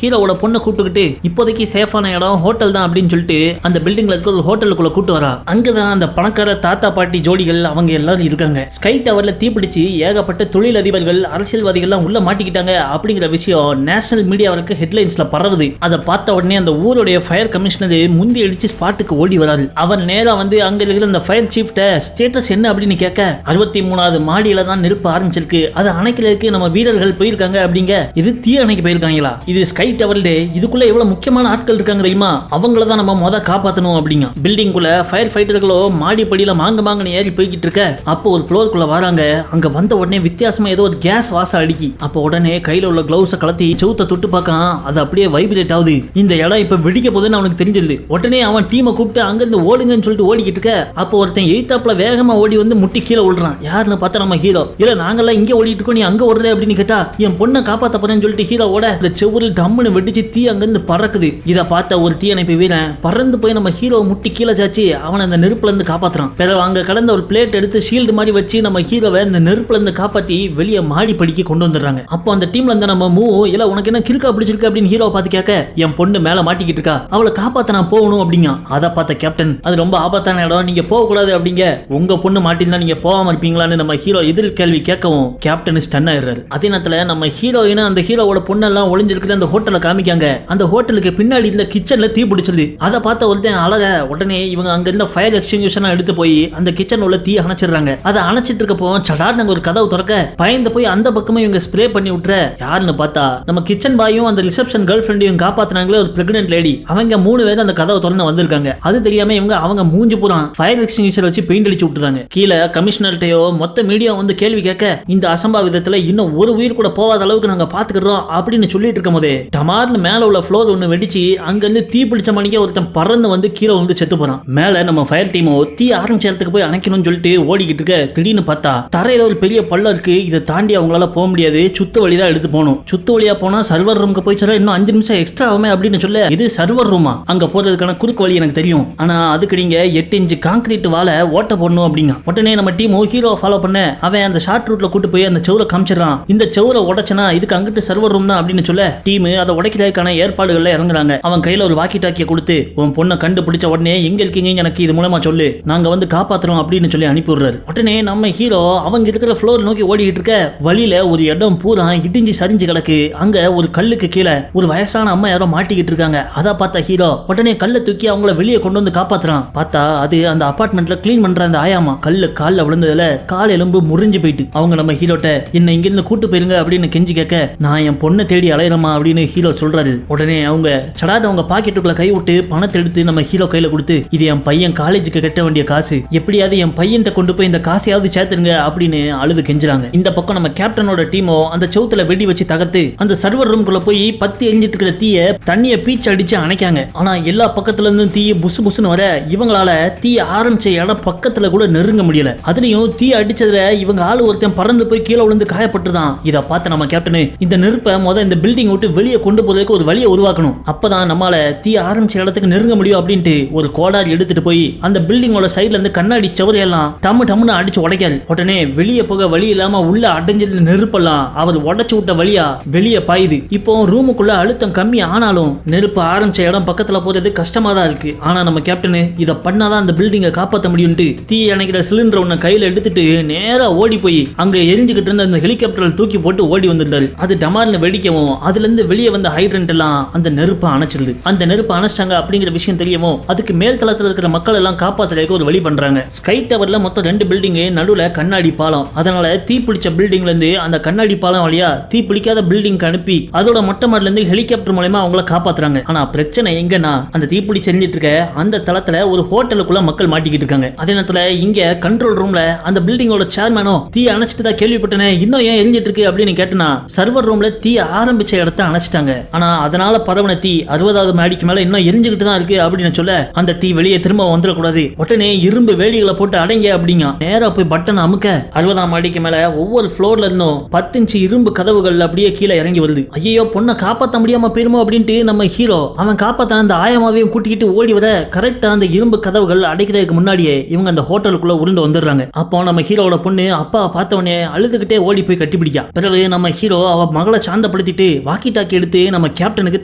ஹீரோவோட பொண்ணை கூப்பிட்டுக்கிட்டு இப்போதைக்கு சேஃபான இடம் ஹோட்டல் தான் அப்படின்னு சொல்லிட்டு அந்த பில்டிங்ல இருக்க ஒரு ஹோட்டலுக்குள்ள கூட்டு வரா. அங்கதான் அந்த பணக்கார தாத்தா பாட்டி ஜோடிகள் அவங்க எல்லாரும் இருக்காங்க. ஸ்கை டவர்ல தீப்பிடிச்சு ஏகப்பட்ட தொழிலதிபர்கள் அரசியல்வாதிகள்லாம் உள்ள மாட்டிக்கிட்டாங்க அப்படிங்கிற விஷயம் நேஷனல் மீடியாவுக்கு ஹெட்லைன்ஸ்ல பரவுது. அதை பார்த்த உடனே அந்த ஊருடைய ஃபயர் கமிஷனர் முந்தி அடிச்சு ஸ்பாட்டுக்கு ஓடி வராரு. அவர் நேரா வந்து அங்க இருக்கிற அந்த ஃபயர் சீஃப்ட ஸ்டேட்டஸ் என்ன அப்படின்னு கேட்க 63வது மாடியில தான் நெருப்பு ஆரம்பிச்சிருக்கு, அதை அணைக்கிறதுக்கு நம்ம வீரர்கள் போயிருக்காங்க அப்படிங்க. இது தீ அணைக்க போயிருக்காங்களா, இது ஸ்கை டவர்ல இதுக்குள்ள எவ்வளவு முக்கியமான ஆட்கள் இருக்காங்க தெரியுமா, அவங்கள தான் நம்ம முத காப்பாற்றணும் அப்படிங்க. பில்டிங்குள்ள ஃபயர் ஃபைட்டர்களோ மாடிப்படியில மாங்கன்னு ஏறி போய்கிட்டு இருக்க அப்போ ஒரு ஃப்ளோருக்குள்ள வராங்க. அங்க வந்த உடனே வித்தியாசமா ஏதோ ஒரு கேஸ் வாசம் அடிக்கி. அப்போ உடனே கையில உள்ள கிளவுஸை கலத்தி செவுத்த தொட்டு பார்க்கான். அது அப்படியே வைப்ரேட் ஆகுது. இந்த இடம் இப்ப வெடிக்க போதுன்னு அவனுக்கு தெரிஞ்சிருது. உடனே அவன் டீமை கூப்பிட்டு அங்கிருந்து ஓடுங்கன்னு சொல்லிட்டு ஓடிக்கிட்டு இருக்க அப்போ ஒருத்தன் எய்தாப்ல வேகமா ஓடி வந்து முட்டி கீழே விழுறான். யாருன்னு பார்த்தா நம்ம ஹீரோ. இல்ல நாங்கெல்லாம் இங்கே ஓடிட்டு இருக்கோம், நீ அங்க ஓடுற அப்படின்னு கேட்டா என் பொண்ணை காப்பாத்த போறேன்னு சொல்லிட்டு ஹீரோவோட அந்த செவ்வரில் டம்முன்னு வெடிச்சு தீ அங்கிருந்து பறக்குது. இதை பார்த்த ஒரு தீயணைப்பு வீரன் பறந்து போய் நம்ம ஹீரோ முட்டி கீழே சாச்சு அவனை அந்த நெருப்புல இருந்து காப்பாத்துறான். பிறகு அங்க கடந்த ஒரு பிளேட் எடுத்து ஷீல்டு மாதிரி வச்சு நம்ம ஹீரோவை இந்த நெருப்புல இருந்து காப்பாத்தி வெளியே மாடி படிக்க கொண்டு வந்துடுறாங்க. அப்போ அந்த டீம்ல இருந்து நம்ம மூ இல்ல உனக்கு என்ன கிறுக்கா பிடிச்சிருக்கு அப்படின்னு ஹீரோவை பார்த்து கேட்க என் பொண்ணு மேல மாட்டிக்கிட்டு இருக்கா, அவளை காப்பாத்த நான் போகணும் அப்படிங்க. அதை பார்த்த கேப்டன் அது ரொம்ப ஆபத்தான இடம், நீங்க போக கூடாது அப்படிங்க. உங்க பொண்ணு மாட்டிருந்தா நீங்க போகாம இருப்பீங்களான்னு நம்ம ஹீரோ எதிர் கேள்வி கேட்கவும் கேப்டன் ஸ்டன் ஆயிடுறாரு. அதே நேரத்துல நம்ம ஹீரோயினும் அந்த ஹீரோவோட பொண்ணெல்லாம் ஒளிஞ்சிருக்கிற அந்த ஹோட்டலை காமிக்காங்க. அந்த ஹோட்டலுக்கு பின்னாடி இந்த கிச்சன்ல தீ பிடிச்சது. அதை பார்த்த ஒருத்தன் அழக உடனே இவங்க அங்க இருந்த ஃபயர் எக்ஸ்டிங்யூஷன் எடுத்து போய் அந்த கிச்சன் உள்ள தீ அணைச்சிடுறாங்க. அதை அணைச்சிட்டு இருக்கப்போ சடார்னு ஒரு கதவு திறக்க பயந்து போய் அந்த பக்கமே இவங்க ஸ்ப்ரே பண்ணி விட்டுற யாருன்னு பார்த்தா நம்ம கிச்சன் பாயும் அந்த ரிசப்ஷன் கேர்ள் ஃப்ரெண்டையும் காப்பாத்தினாங்களே ஒரு பிரெக்னன்ட் லேடி. அவங்க 3 பேர் அந்த கதவை திறந்து வந்திருக்காங்க. அது தெரியாம இவங்க அவங்க மூஞ்சி பூரா ஃபயர் எக்ஸ்டிங்யூஷர் வச்சு பெயிண்ட் அடிச்சு விட்டுறாங்க. கீழே கமிஷனர்கிட்டயோ உடனேயோ மொத்த மீடியா வந்து கேள்வி கேட்க இந்த அசம்பாவிதத்துல இன்னும் ஒரு உயிர் கூட போகாத அளவுக்கு நாங்க பாத்துக்கிறோம் அப்படின்னு சொல்லிட்டு இருக்கும் போதே டமார்னு மேல உள்ள ஃப்ளோர் ஒண்ணு வெடிச்சு அங்கிருந்து தீ பிடிச்ச மணிக்கே ஒருத்தன் பறந்து வந்து கீழே வந்து செத்து போறான். மேல நம்ம ஃபயர் டீமோ தீ ஆரம்பிச்ச இடத்துக்கு போய் அணைக்கணும்னு சொல்லிட்டு ஓடிக்கிட்டு இருக்க திடீர்னு பார்த்தா தரையில ஒரு பெரிய பள்ளம் இருக்கு. இதை தாண்டி அவங்களால போக முடியாது. சுத்து வழிதான் எடுத்து போகணும். சுத்து வழியா போனா சர்வர் ரூமுக்கு போய் சொல்ல இன்னும் 5 நிமிஷம் எக்ஸ்ட்ரா ஆகுமே அப்படின்னு சொல்ல இது சர்வர் ரூமா, அங்க போறதுக்கான குறுக்கு வழி எனக்கு தெரியும், ஆனா அதுக்கு நீங்க 8 இன்ச் கான்கிரீட் வாழை ஓட்ட போடணும் அப்படிங்க. உடனே நம்ம டீம் ஹீரோ ஃபாலோ பண்ண அவன் அந்த ஷார்ட் ரூட்ல கூட்டு போய் அந்த செவரை காமிச்சிடறான். இந்த செவரை உடைச்சனா இதுக்கு அங்கிட்டு சர்வர் ரூம் தான் அப்படின்னு சொல்ல டீம் அதை உடைக்கிறதுக்கான ஏற்பாடுகள்ல இறங்குறாங்க. அவன் கையில ஒரு வாக்கி டாக்கியை கொடுத்து உன் பொண்ணை கண்டுபிடிச்ச உடனே எங்க இருக்கீங்க எனக்கு இது மூலமா சொல்லு, நாங்க வந்து காப்பாத்துறோம் அப்படின்னு சொல்லி அனுப்பிடுறாரு. உடனே நம்ம ஹீரோ அவங்க இருக்கிற ஃப்ளோர் நோக்கி ஓடிட்டு இருக்க வழியில ஒரு இடம் பூரா இடிஞ்சு சரிஞ்சு கிடக்கு. அங்க ஒரு கல்லுக்கு கீழே ஒரு வயசான அம்மா யாரோ மாட்டிக்கிட்டு இருக்காங்க. அதை பார்த்த ஹீரோ உடனே கல்லை தூக்கி அவங்கள வெளியே கொண்டு வந்து காப்பாத்துறான். பார்த்தா அது அந்த அபார்ட்மெண்ட்ல கிளீன் பண்ற அந்த ஆயாமா. கல்லு காலில் விழுந்ததுல கால் எலும்பு முறிஞ்சு போயிட்டு அவங்க நம்ம ஹீரோட்ட என்ன இங்கிருந்து கூட்டு போயிருங்க அப்படின்னு கெஞ்சி கேட்க நான் என் பொண்ணை தேடி அலையிறமா அப்படின்னு ஹீரோ சொல்றாரு. உடனே அவங்க சடாத அவங்க பாக்கெட்டுக்குள்ள கை விட்டு பணத்தை எடுத்து நம்ம ஹீரோ கையில கொடுத்து இது என் பையன் காலேஜுக்கு கட்ட வேண்டிய காசு, எப்படியாவது என் பையன்கிட்ட கொண்டு போய் இந்த காசையாவது சேர்த்துருங்க அப்படின்னு அழுது கெஞ்சுறாங்க. இந்த பக்கம் நம்ம கேப்டனோட டீமோ அந்த செவுத்துல வெடி வச்சு தகர்த்து அந்த சர்வர் ரூம்குள்ள போய் பத்தி எரிஞ்சிட்டு இருக்கிற தீய தண்ணிய பீச்சு அடிச்சு அணைக்காங்க. ஆனா எல்லா பக்கத்துல இருந்தும் தீய புசு புசுன்னு வர இவங்களால தீ ஆரம்பிச்ச இடம் பக்கத்துல கூட நெருங்க முடியல. அதுலயும் தீ அடிச்சதுல இவங்க ஆளு ஒருத்தன் பறந்து போய் கீழே விழுந்து காயப்பட்டுதான். இதை பார்த்து நம்ம கேப்டனு இந்த நெருப்பை இந்த பில்டிங் விட்டு வெளியே கொண்டு போறதுக்கு ஒரு வழியை உருவாக்கணும், அப்பதான் நம்மளால தீ ஆரம்பிச்ச இடத்துக்கு நெருங்க முடியும் அப்படின்ட்டு ஒரு கோடாரி எடுத்துட்டு போய் அந்த பில்டிங்கோட சைடுல இருந்து கண்ணாடி சவரையெல்லாம் டம்மு டம்முன்னு அடிச்சு உடைக்காரு. உடனே வெளியே போக வழி இல்லாம உள்ள அடைஞ்சது நெருப்பெல்லாம் அவர் உடைச்சு விட்ட வழியா வெளியே பாயுது. இப்போ ரூமுக்குள்ள அழுத்தம் கம்மி ஆனாலும் நெருப்பு ஆரம்பிச்ச இடம் பக்கத்துல போறது கஷ்டமா தான் இருக்கு. ஆனா நம்ம கேப்டனு இதை பண்ணாதான் அந்த பில்டிங்கை காப்பாற்ற முடியும்ட்டு தீ அணைக்கிற சிலிண்டர் ஒண்ணு கையில எடுத்துட்டு நேரா ஓடி போய் அங்க எரிஞ்சுக்கிட்டு இருந்த அந்த ஹெலிகாப்டர் தூக்கி போட்டு ஓடி வந்துட்டாரு. அது டமார்னு வெடிக்கவும் அதுல இருந்து வெளியே வந்த ஹைட்ரண்ட் எல்லாம் அந்த நெருப்பை அணைச்சிருது. அந்த நெருப்பு அணைச்சாங்க அப்படிங்கிற விஷயம் தெரியவும் அதுக்கு மேல் தளத்துல இருக்கிற மக்கள் எல்லாம் காப்பாத்துறதுக்கு ஒரு வழி பண்றாங்க. ஸ்கை டவர்ல மொத்தம் 2 பில்டிங், நடுவுல கண்ணாடி பாலம். அதனால தீ பிடிச்ச பில்டிங்ல இருந்து அந்த கண்ணாடி பாலம் வழியா தீ பிடிக்காத பில்டிங் அனுப்பி அதோட மொட்டை மாடில இருந்து ஹெலிகாப்டர் மூலமா அவங்கள காப்பாத்துறாங்க. ஆனா பிரச்சனை எங்கன்னா அந்த தீ பிடிச்சு எரிஞ்சிட்டு இருக்க அந்த தளத்துல ஒரு ஹோட்டலுக்குள்ள மக்கள் மாட்டிக்கிட்டு இருக்காங்க. அதே நேரத்துல இங்க கண்ட்ரோல் ரூம்ல அந்த பில்டிங்கோட சேர்மேனோ தீ அணைச்சிட்டு தான் கேள்விப்பட்டேன், இன்னும் ஏன் எரிஞ்சிட்டு இருக்கு அப்படின்னு கேட்டனா சர்வர் ரூம்ல தீ ஆரம்பிச்ச இடத்த அணைச்சிட்டாங்க. ஆனா அதனால பரவன தீ 60வது மாடிக்கு மேல இன்னும் எரிஞ்சுக்கிட்டு தான் இருக்கு அப்படின்னு சொல்ல அந்த தீ வெளியே திரும்ப வந்துடக்கூடாது. உடனே இரும்பு வேலிகளை போட்டு அடங்க அப்படிங்க நேரா போய் பட்டன் அமுக்க 60ஆம் மாடிக்கு மேல ஒவ்வொரு ஃப்ளோர்ல இருந்தும் 10 இன்ச் இரும்பு கதவுகள் அப்படியே கீழே இறங்கி வருது. ஐயோ பொண்ணை காப்பாற்ற முடியாம போயிருமோ அப்படின்ட்டு நம்ம ஹீரோ அவன் காப்பாற்ற அந்த ஆயமாவையும் கூட்டிக்கிட்டு ஓடி வர கரெக்டா அந்த இரும்பு கதவுகள் அடைக்கிறதுக்கு முன்னாடியே இவங்க அந்த ஹோட்டலுக்குள்ள உருண்டு வந்துடுறாங்க. அப்போ நம்ம ஹீரோட பொண்ணு அப்பா பார்த்தவனே அழுதுகிட்டே ஓடி போய் கட்டிப்பிடிக்கா. பிறகு நம்ம ஹீரோ அவ மகளை சாந்தப்படுத்திட்டு வாக்கி டாக்கி எடுத்து நம்ம கேப்டனுக்கு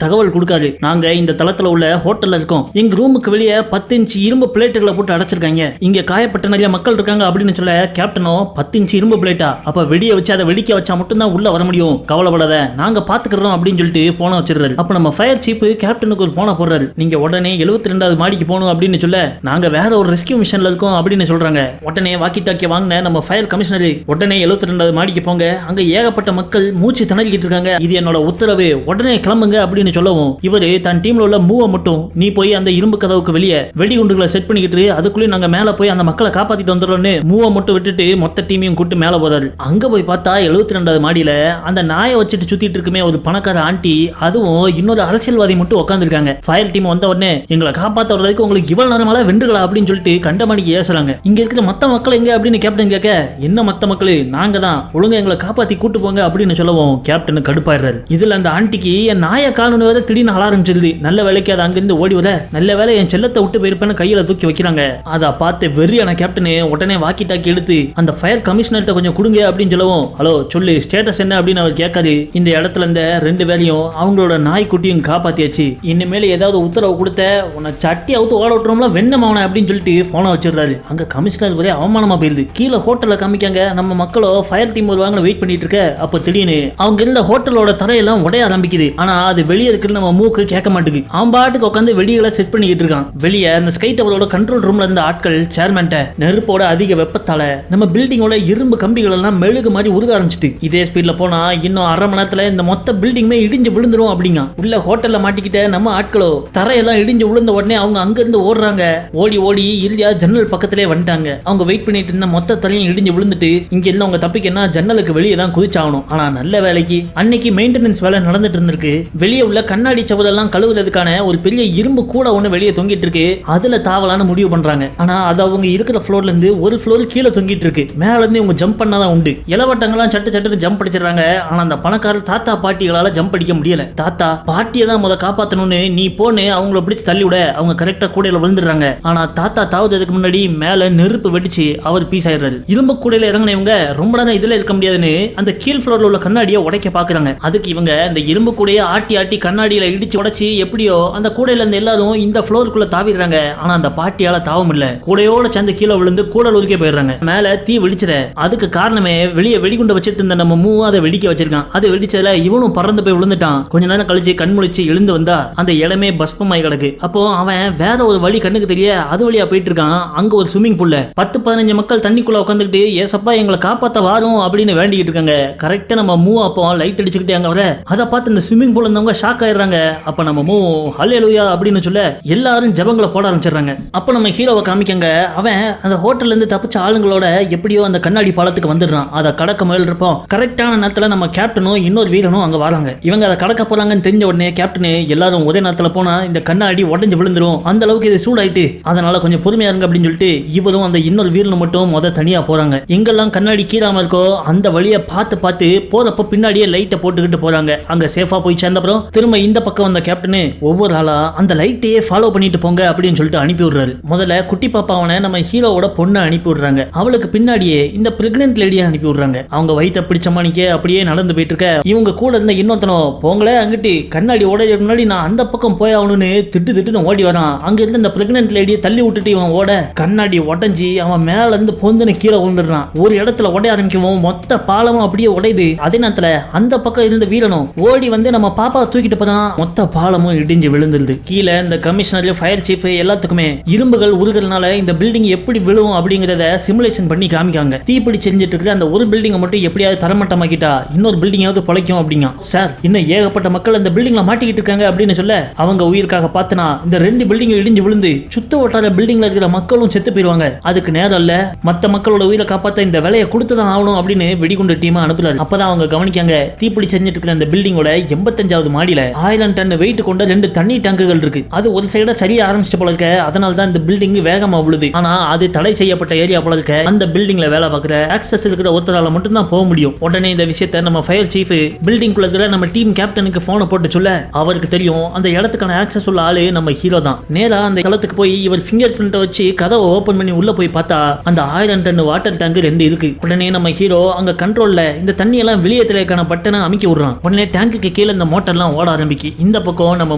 தகவல் கொடுக்காரு. நாங்க இந்த தளத்துல உள்ள ஹோட்டல்ல இருக்கோம், எங்க ரூமுக்கு வெளியே 10 இன்ச் இரும்பு பிளேட்டுகளை போட்டு அடைச்சிருக்காங்க, இங்க காயப்பட்ட நிறைய மக்கள் இருக்காங்க அப்படின்னு சொல்ல கேப்டனோ 10 இன்ச் இரும்பு பிளேட்டா, அப்ப வெடிய வச்சு அதை வெடிக்க வச்சா மட்டும் தான் உள்ள வர முடியும், கவலைப்படாத நாங்க பாத்துக்கிறோம் அப்படின்னு சொல்லிட்டு போன வச்சிருக்காரு. அப்ப நம்ம ஃபயர் சீப் கேப்டனுக்கு ஒரு போன போடுறாரு. நீங்க உடனே 72வது மாடிக்கு போகணும் அப்படின்னு சொல்ல நாங்க வேற ஒரு ரெஸ்கியூ மிஷன்ல இருக்கோம் அப்படின்னு சொல்றாங்க. உடனே வாக்கி டாக்கி வாங்கின நம்ம ஃபயர் கமிஷனர் உடனே 72வது மாடிக்கு போங்க, அங்க ஏகப்பட்ட மக்கள் மூச்சு திணறிக்கிட்டு இருக்காங்க, இது என்னோட உத்தரவு, உடனே கிளம்புங்க அப்படின்னு சொல்லவும் இவரு தன் டீம்ல உள்ள மூவ மட்டும் நீ போய் அந்த இரும்பு கதவுக்கு வெளியே வெடிகுண்டுகளை செட் பண்ணிக்கிட்டு அதுக்குள்ளே நாங்க மேல போய் அந்த மக்களை காப்பாத்திட்டு வந்துடுறோம்னு மூவ மட்டும் விட்டுட்டு மொத்த டீமையும் கூட்டு மேல போறாரு. அங்க போய் பார்த்தா 72வது மாடியில அந்த நாயை வச்சுட்டு சுத்திட்டு இருக்குமே ஒரு பணக்கார ஆண்டி, அதுவும் இன்னொரு அரசியல்வாதி மட்டும் உட்காந்துருக்காங்க. ஃபயர் டீம் வந்த உடனே எங்களை காப்பாத்த வர்றதுக்கு உங்களுக்கு இவ்வளவு நேரமால வென்றுகளா அப்படின்னு சொல்லிட்டு கண்டமணிக்கு ஏசுறாங்க. இங்க இருக்கிற மத்த மக்கள் எங்க அப்படின்னு கேப்டன் கேட்க என்ன மத்த மக்கள் நாங்க தான், ஒழுங்கா எங்களை காப்பாத்தி கூட்டு போங்க அப்படின்னு சொல்லவும் கேப்டன் கடுப்பாயிடுறாரு. இதுல அந்த ஆண்டிக்கு என் நாயை காலனு வர திடீர்னு ஆரம்பிச்சிருது. நல்ல வேலைக்கு அது அங்கிருந்து ஓடி வர நல்ல வேலை என் செல்லத்தை விட்டு போயிருப்பேன்னு கையில தூக்கி வைக்கிறாங்க. அதை பார்த்து வெறியான கேப்டனு உடனே வாக்கி டாக்கி எடுத்து அந்த ஃபயர் கமிஷனர்கிட்ட கொஞ்சம் கொடுங்க அப்படின்னு சொல்லவும் ஹலோ சொல்லு ஸ்டேட்டஸ் என்ன அப்படின்னு அவர் கேட்காரு. இந்த இடத்துல இந்த 2 பேரையும் அவங்களோட நாய்க்குட்டியும் காப்பாத்தியாச்சு, இனிமேல ஏதாவது உத்தரவு கொடுத்த உன்னை சட்டி அவுத்து ஓட விட்டுறோம்ல வெண்ணமாவன அப்படின்னு சொல்லிட்டு போனை வச்சிடுறாரு. அங்க கமிஷனர் ஒரே அவமானமா போயிருது. கீழே ஹோட்டல்ல காமிக்காங்க நம்ம மக்களோ ஃபயர் டீம் வருவாங்க வெயிட் பண்ணிட்டு இருக்க. அப்ப திடீர்னு அவங்க இருந்த ஹோட்டலோட தரையெல்லாம் உடைய ஆரம்பிக்குது. ஆனா அது வெளியே இருக்கிற நம்ம மூக்கு கேட்க மாட்டேங்குது. அவன் பாட்டுக்கு உட்காந்து வெடிகளை செட் பண்ணிக்கிட்டு இருக்கான். வெளியே அந்த ஸ்கை டவரோட கண்ட்ரோல் ரூம்ல இருந்த ஆட்கள் சேர்மேன்ட்ட நெருப்போட அதிக வெப்பத்தால நம்ம பில்டிங்கோட இரும்பு கம்பிகள் எல்லாம் மெழுகு மாதிரி உருக ஆரம்பிச்சிட்டு இதே ஸ்பீட்ல போனா இன்னும் அரை மணி நேரத்துல இந்த மொத்த பில்டிங்குமே இடிஞ்சு விழுந்துரும் அப்படிங்க. உள்ள ஹோட்டல்ல மாட்டிக்கிட்ட நம்ம ஆட்களோ தரையெல்லாம் இடிஞ்சு விழுந்த உடனே அவங்க அங்க இருந்து ஓடுறாங்க. ஓடி ஓடி இறுதியா ஜன்னல் பக்கத்திலே வந்துட்டாங்க. அவங்க வெயிட் பண்ணிட்டு இருந்த மொத்த தலையும் இடிஞ்சு விழுந்துட்டு இங்க இருந்து அவங்க தப்பிக்கன்னா ஜன்னலுக்கு வெளியே தான் குதிச்சாகணும். ஆனா நல்ல வேலைக்கு அன்னைக்கு மெயின்டெனன்ஸ் வேலை நடந்துட்டு இருந்திருக்கு. வெளியே உள்ள கண்ணாடி சவதெல்லாம் கழுவுறதுக்கான ஒரு பெரிய இரும்பு கூட ஒண்ணு வெளியே தொங்கிட்டு இருக்கு. அதுல தாவலான்னு முடிவு பண்றாங்க. ஆனா அது அவங்க இருக்கிற ஃப்ளோர்ல இருந்து ஒரு ஃப்ளோர் கீழே தொங்கிட்டு இருக்கு. மேல இருந்து இவங்க ஜம்ப் பண்ணாதான் உண்டு. இளவட்டங்கள்லாம் சட்டு சட்டு ஜம்ப் அடிச்சிடறாங்க. ஆனா அந்த பணக்கார தாத்தா பாட்டிகளால ஜம்ப் அடிக்க முடியல. தாத்தா பாட்டியை தான் முத காப்பாத்தணும்னு நீ போன்னு அவங்கள பிடிச்சு தள்ளி விட அவங்க கரெக்டா கூடையில விழுந்துடுறாங்க. ஆனா தாத்தா தாவதுக்கு முன்னாடி மேல நெருப்பு வெடிச்சு அவர் பீஸ் ஆயிடுறாரு. இரும்பு கூடையில இறங்கினவங்க ரொம்ப நேரம் இதுல இருக்க முடியாதுன்னு அந்த கீழ் ஃப்ளோர்ல உள்ள கண்ணாடியை உடைக்க பாக்குறாங்க. அதுக்கு இவங்க இந்த இரும்பு கூடையை ஆட்டி ஆட்டி கண்ணாடியில இடிச்சு உடைச்சு எப்படியோ அந்த கூடையில இருந்து எல்லாரும் இந்த ஃப்ளோருக்குள்ள தாவிடுறாங்க. ஆனா அந்த பாட்டியால தாவம் இல்ல. கூடையோட சேர்ந்து கீழே விழுந்து கூட உருக்கே போயிடுறாங்க. மேல தீ வெடிச்சத. அதுக்கு காரணமே வெளியே வெடிகுண்ட வச்சிட்டு இருந்த நம்ம மூவ் அதை வெடிக்க வச்சிருக்கான். அது வெடிச்சதுல இவனும் பறந்து போய் விழுந்துட்டான். கொஞ்ச நேரம் கழிச்சு கண் முழிச்சு எழுந்து வந்தா அந்த இடமே பஸ்பமாய் கிடக்கு. அப்போ அவன் வேற ஒரு வழி கண்ணுக்கு தெரிய அது வழியா போயிட்டு இருக்கான். அங்க ஒரு ஸ்விம்மிங் பூல்ல 10-15 மக்கள் தண்ணிக்குள்ள உட்காந்துக்கிட்டு ஏசப்பா எங்களை காப்பாத்த வாரும் அப்படின்னு வேண்டிக்கிட்டு இருக்காங்க. கரெக்டா நம்ம மூவ் அப்போ லைட் அடிச்சுக்கிட்டே அங்க வர அதை பார்த்து இந்த ஸ்விம்மிங் பூல் இருந்தவங்க ஷாக் ஆயிடுறாங்க. அப்ப நம்ம மூவ் ஹல்லேலூயா அப்படின்னு சொல்ல எல்லாரும் ஜெபங்களை போட ஆரம்பிச்சிடுறாங்க. அப்ப நம்ம ஹீரோவை காமிக்கங்க. அவன் அந்த ஹோட்டல்ல இருந்து தப்பிச்ச ஆளுங்களோட எப்படியோ அந்த கண்ணாடி பாலத்துக்கு வந்துடுறான். அதை கடக்க முயல்றப்போ கரெக்டான நேரத்துல நம்ம கேப்டனும் இன்னொரு வீரனும் அங்க வராங்க. இவங்க அதை கடக்க போறாங்கன்னு தெரிஞ்ச உடனே கேப்டனு எல்லாரும் ஒரே நேரத்துல போனா இந்த கண்ணாடி உடஞ்சு விழுந்துரும், அந்த அளவுக்கு இது சூடாயிட்டு, அதனால கொஞ்சம் பொறுமையா இருங்க அப்படின்னு சொல்லிட்டு இவரும் அந்த இன்னொரு வீரனும் மட்டும் தனியா போறாங்க. எங்கெல்லாம் கண்ணாடி கீழாம இருக்கோ அந்த வழியை பார்த்து பார்த்து போறப்ப பின்னாடியே லைட்டை போட்டுக்கிட்டு போறாங்க. அங்க சேஃபா போய் சேர்ந்தப்பறம் திரும்ப இந்த பக்கம் வந்த கேப்டனு ஒவ்வொரு ஆளா அந்த லைட்டையே ஃபாலோ பண்ணிட்டு போங்க அப்படின்னு சொல்லிட்டு அனுப்பி விடுறாரு. முதல்ல குட்டி பாப்பாவனை நம்ம ஹீரோவோட பொண்ணை அனுப்பி விடுறாங்க. அவளுக்கு பின்னாடியே இந்த பிரெக்னன்ட் லேடியை அனுப்பி விடுறாங்க. அவங்க வயிற்ற பிடிச்ச மாணிக்க அப்படியே நடந்து போயிட்டு இருக்க இவங்க கூட இருந்த இன்னொருத்தனோ போங்களே அங்கிட்டு கண்ணாடி உடைய முன்னாடி நான் அந்த பக்கம் போய் ஆகணும்னு திட்டுன்னு ஓடி வரான். அங்க இருந்து இந்த பிரெக்னன்ட் லேடியை தள்ளி விட்டுட்டு இவன் ஓட கண்ணாடி உடஞ்சி அவன் மேல இருந்து பொந்துன்னு கீழே விழுந்துடுறான். ஒரு இடத்துல உடைய ஆரம்பிக்கவும் மொத்த பாலமும் அப்படியே உடையுது. அதே நேரத்துல அந்த பக்கம் இருந்த வீரனும் ஓடி வந்து நம்ம பாப்பா தூக்கிட்டு போதான் மொத்த பாலமும் இடிஞ்சு விழுந்துருது. கீழே இந்த கமிஷனர் ஃபயர் சீஃப் எல்லாத்துக்குமே இரும்புகள் உருகிறதுனால இந்த பில்டிங் எப்படி விழுவும் அப்படிங்கறத சிமுலேஷன் பண்ணி காமிக்காங்க. தீப்பிடி செஞ்சுட்டு இருக்கிற அந்த ஒரு பில்டிங்கை மட்டும் எப்படியாவது தரமட்டமாக்கிட்டா இன்னொரு பில்டிங்காவது பொழைக்கும் அப்படிங்க. சார் இன்னும் ஏகப்பட்ட மக்கள் அந்த பில்டிங்ல மாட்டிக்கிட்டு இருக்காங்க அப்படின்னு சொல்ல அவங்க உயிருக்காக பார்த்தனா இந்த 2 பில்டிங் இடிஞ்சு விழுந்து சுத்த வட்டார பில்டிங்ல இருக்கிற மக்களும் செத்து போயிருவாங்க. அதுக்கு நேரம் இல்ல, மத்த மக்களோட உயிரை காப்பாத்த இந்த வேலையை கொடுத்துதான் ஆகணும் அப்படின்னு வெடிகுண்டு டீமா அனுப்புறாரு. அப்பதான் அவங்க கவனிக்காங்க தீப்பிடி செஞ்சுட்டு இருக்கிற அந்த பில்டிங்கோட 85வது மாடியில 1000 டன் வெயிட் கொண்ட 2 தண்ணி டங்குகள் இருக்கு. அது ஒரு சைடா சரியா ஆரம்பிச்சு போல இருக்க. அதனால தான் இந்த பில்டிங் வேகமா விழுது. ஆனா அது தடை செய்யப்பட்ட ஏரியா போல இருக்க. அந்த பில்டிங்ல வேலை பார்க்குற ஆக்சஸ் இருக்கிற ஒருத்தரால மட்டும் தான் போக முடியும். உடனே இந்த விஷயத்தை நம்ம ஃபயர் சீஃப் பில்டிங்குள்ள இருக்கிற நம்ம டீம் கேப்டனுக்கு போனை போட்டு சொல்ல அவருக்கு தெரியும் அந்த இடத்துக்கான ஆக்சஸ் உள்ள ஆளு நம்ம ஹீரோ தான். நேரா அந்த களத்துக்கு போய் இவர் ஃபிங்கர் பிரிண்ட் வச்சு கதவை ஓபன் பண்ணி உள்ள போய் பார்த்தா அந்த 1000 டன் வாட்டர் டேங்க் 2 இருக்கு. உடனே நம்ம ஹீரோ அங்க கண்ட்ரோல்ல இந்த தண்ணி எல்லாம் வெளியே தெரியக்கான பட்டனை அமைக்க விடுறான். உடனே டேங்குக்கு கீழே இந்த மோட்டர்லாம் ஓட ஆரம்பிக்கு. இந்த பக்கம் நம்ம